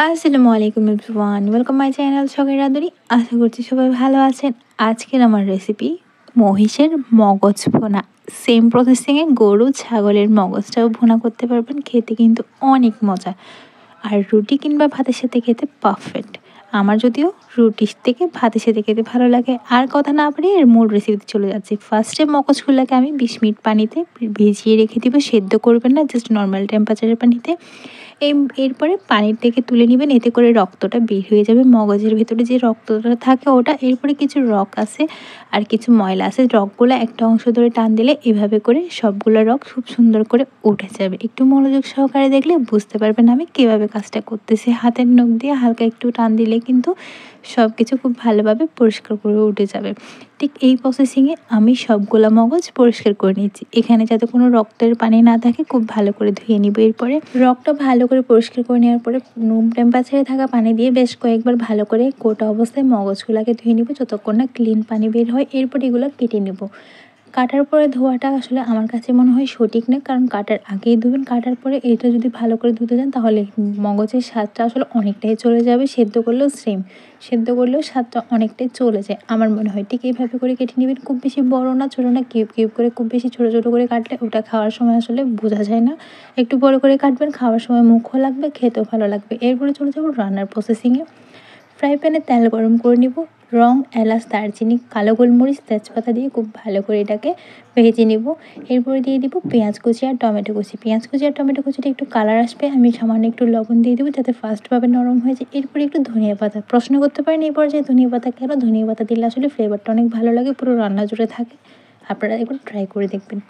আসসালামু আলাইকুম everyone, welcome my channel শখের রাঁধুনি। আশা করছি সবাই ভালো আছেন। আজকের আমার রেসিপি মহিষের মগজ ভুনা। সেম প্রসেসিংয়ে গরু ছাগলের মগজটাও ভুনা করতে পারবেন, খেতে কিন্তু অনেক মজা। আর রুটি কিংবা ভাতের সাথে খেতে পারফেক্ট। আমার যদিও রুটির থেকে ভাতের সাথে খেতে ভালো লাগে। আর কথা না পারি এর মূল রেসিপিতে চলে যাচ্ছি। ফার্স্টে মগজগুলোকে আমি 20 মিনিট পানিতে ভিজিয়ে রেখে দিব। সেদ্ধ করবেন না, জাস্ট নর্মাল টেম্পারেচারের পানিতে। এরপরে পানির থেকে তুলে নেবেন, এতে করে রক্তটা বের হয়ে যাবে। মগজের ভেতরে যে রক্তটা থাকে ওটা, এরপরে কিছু রক আছে আর কিছু ময়লা আছে। রকগুলো একটা অংশ ধরে টান দিলে এভাবে করে সবগুলো রক খুব সুন্দর করে উঠে যাবে। একটু মনোযোগ সহকারে দেখলে বুঝতে পারবেন আমি কীভাবে কাজটা করতেছি। হাতের নখ দিয়ে হালকা একটু টান দিলে কিন্তু সব কিছু খুব ভালোভাবে পরিষ্কার করে উঠে যাবে। ঠিক এই প্রসেসিংয়ে আমি সবগুলো মগজ পরিষ্কার করে নিচ্ছি। এখানে যাতে কোনো রক্তের পানি না থাকে খুব ভালো করে ধুয়ে নিব। এরপরে রকটা ভালো করে পরিষ্কার করে নেওয়ার পরে রুম টেম্পারেচারে থাকা পানি দিয়ে বেশ কয়েকবার ভালো করে গোটা অবস্থায় মগজগুলোকে ধুয়ে নিব, যতক্ষণ না ক্লিন পানি বের হয়। এরপর এগুলো কেটে নেব। কাটার পরে ধোয়াটা আসলে আমার কাছে মনে হয় সঠিক না, কারণ কাটার আগেই ধুবেন। কাটার পরে এটা যদি ভালো করে ধুতে যান তাহলে মগজের স্বাদটা আসলে অনেকটাই চলে যাবে। সেদ্ধ করলেও সেম, সেদ্ধ করলেও স্বাদটা অনেকটাই চলে যায় আমার মনে হয়। ঠিক এইভাবে করে কেটে নেবেন, খুব বেশি বড় না ছোটো না, কিউব কিউব করে। খুব বেশি ছোটো ছোটো করে কাটলে ওটা খাওয়ার সময় আসলে বোঝা যায় না। একটু বড় করে কাটবেন, খাওয়ার সময় মুখও লাগবে, খেতেও ভালো লাগবে। এরপরে চলে যাবো রান্নার প্রসেসিংয়ে। ফ্রাই প্যানে তেল গরম করে নিব। রং, এলাচ, দারচিনি, কালো গোলমরিচ, তেজপাতা দিয়ে খুব ভালো করে এটাকে ভেজে নেব। এরপরে দিয়ে দিব পেঁয়াজ কুচি আর টমেটো কুচি। পেঁয়াজ কুচি আর টমেটো কুচিটা একটু কালার আসবে, আমি সামান্য একটু লবণ দিয়ে দেবো যাতে ফার্স্টভাবে নরম হয়ে যায়। এরপরে একটু ধনিয়া পাতা। প্রশ্ন করতে পারেন এই পর্যায়ে ধনিয়া পাতা কেন? ধনিয়া পাতা দিলে আসলে ফ্লেভারটা অনেক ভালো লাগে, পুরো রান্না জুড়ে থাকে। আপনারা একবার ট্রাই করে দেখবেন।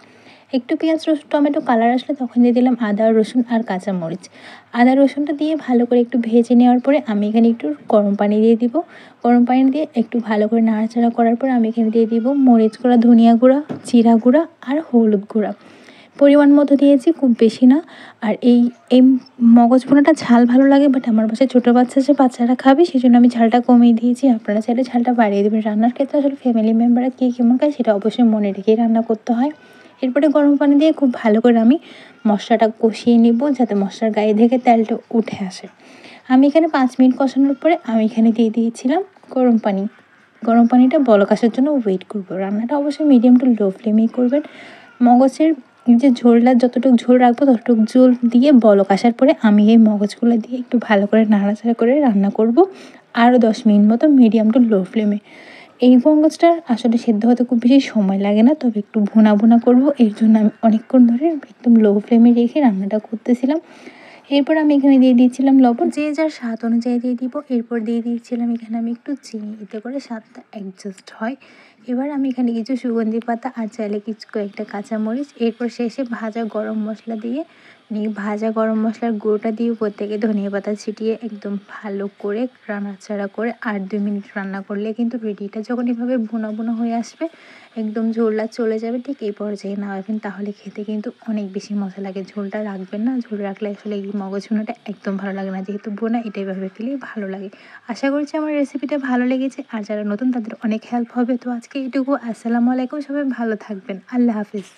একটু পেঁয়াজ টমেটো কালার আসলে তখন দিয়ে দিলাম আদা, রসুন আর কাঁচামরিচ। আদা রসুনটা দিয়ে ভালো করে একটু ভেজে নেওয়ার পরে আমি এখানে একটু গরম পানি দিয়ে দিব। গরম পানি দিয়ে একটু ভালো করে নাড়াচাড়া করার পর আমি এখানে দিয়ে দিব মরিচ গুঁড়া, ধনিয়া গুঁড়া, জিরা গুঁড়া আর হলুদ গুঁড়া। পরিমাণ মতো দিয়েছি, খুব বেশি না। আর এই এই মগজ ভুনাটা ঝাল ভালো লাগে, বাট আমার বাসায় ছোটো বাচ্চা আছে, বাচ্চারা খাবে, সেই জন্য আমি ঝালটা কমিয়ে দিয়েছি। আপনারা চাইলে ঝালটা বাড়িয়ে দেবেন। রান্নার ক্ষেত্রে আসলে ফ্যামিলি মেম্বাররা কে কেমন খায় সেটা অবশ্যই মনে রেখেই রান্না করতে হয়। এরপরে গরম পানি দিয়ে খুব ভালো করে আমি মশলাটা কষিয়ে নিব, যাতে মশলার গায়ে থেকে তেলটা উঠে আসে। আমি এখানে 5 মিনিট কষানোর পরে আমি এখানে দিয়ে দিয়েছিলাম গরম পানি। গরম পানিটা বলক আসার জন্য ওয়েট করবো। রান্নাটা অবশ্যই মিডিয়াম টু লো ফ্লেমেই করবেন। মগজের যে ঝোলটা যতটুকু ঝোল রাখবো ততটুকু ঝোল দিয়ে বলক আসার পরে আমি এই মগজগুলো দিয়ে একটু ভালো করে নাড়াচাড়া করে রান্না করব আরও 10 মিনিট মতো মিডিয়াম টু লো ফ্লেমে। এই মগজটার আসলে সেদ্ধ হতে খুব বেশি সময় লাগে না, তবে একটু ভুনা ভুনা করব, এর জন্য আমি অনেকক্ষণ ধরে একদম লো ফ্লেমে রেখে রান্নাটা করতেছিলাম। এরপর আমি এখানে দিয়ে দিয়েছিলাম লবণ, যে যার স্বাদ অনুযায়ী দিয়ে দিব। এরপর দিয়ে দিয়েছিলাম এখানে আমি একটু চিনি, এতে করে স্বাদটা অ্যাডজাস্ট হয়। এবার আমি এখানে কিছু সুগন্ধি পাতা আর চাইলে কিছু কয়েকটা কাঁচামরিচ, এরপর শেষে ভাজা গরম মশলা দিয়ে ভাজা গরম মশলার গুঁড়োটা দিয়ে উপর থেকে ধনিয়া পাতা ছিটিয়ে একদম ভালো করে নাড়াচাড়া করে 8-2 মিনিট রান্না করলে কিন্তু রেডিটা যখন এভাবে ভুনা ভুনা হয়ে আসবে, একদম ঝোলটা চলে যাবে, ঠিক এই পর্যায়ে নামাবেন। তাহলে খেতে কিন্তু অনেক বেশি মজা লাগে। ঝোলটা রাখবেন না, ঝোল রাখলে আসলে এই মগজ ভুনাটা একদম ভালো লাগে না। যেহেতু ভুনা, এটা এভাবে খেলেই ভালো লাগে। আশা করছি আমার রেসিপিটা ভালো লেগেছে, আর যারা নতুন তাদের অনেক হেল্প হবে। তো আজকে এইটুকু। আসসালামু আলাইকুম, সবাই ভালো থাকবেন। আল্লাহ হাফিজ।